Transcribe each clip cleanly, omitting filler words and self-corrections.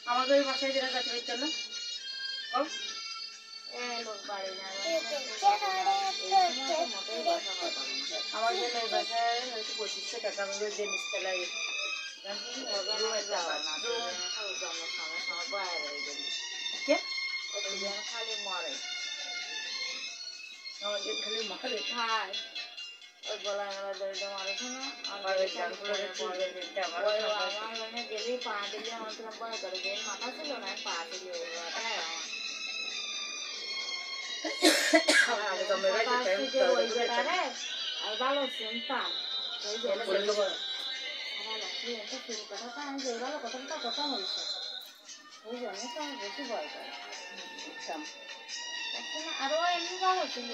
আমাদের ওই বাসায় যেটা যাতে পারতো না আমার জন্য ওই বাসায় 2500 টাকা হলো যে নিচতলায় খালি মরে আমাদের খালি মরে খায় ওই গলায় গলা দড়িটা মারেছে না আমার গেলেই পা দিলে আমার কিরম ভয় করে যে মাথা ছিল না পা দিলে ওই বেটারে আর ভালো শুনতাম ওই ভালো কথাটা কথা হয়েছে ওই জন্য তো আমি বেশি ভয় করে আরো এমনি ভালো ছিল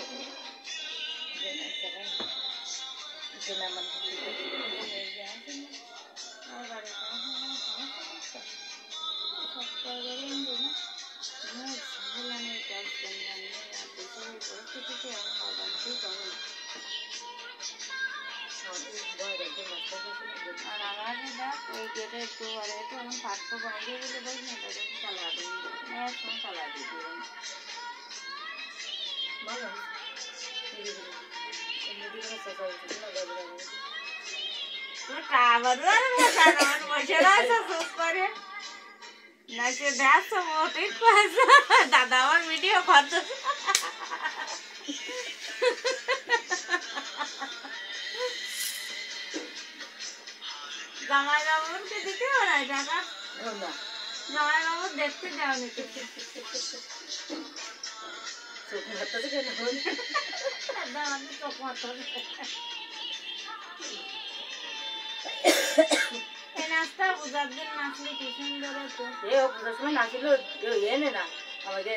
আর আমার দেখ ওই গেটে একটু আরে তো আমি পাঁচশো বাইরে বলে দেখ না তাদের চালা দিই একসঙ্গে চালা দিই ভালো দাদা আমার ভিডিও কত জামাই বাবুকে দিতে না টাকা জামাই বাবু দেখতে যাওনি চোখ মারতে নাচটা পূজার দিন নাচলে কি সুন্দর হতো এ পূজার সময় নাচলো এনে না আমাদের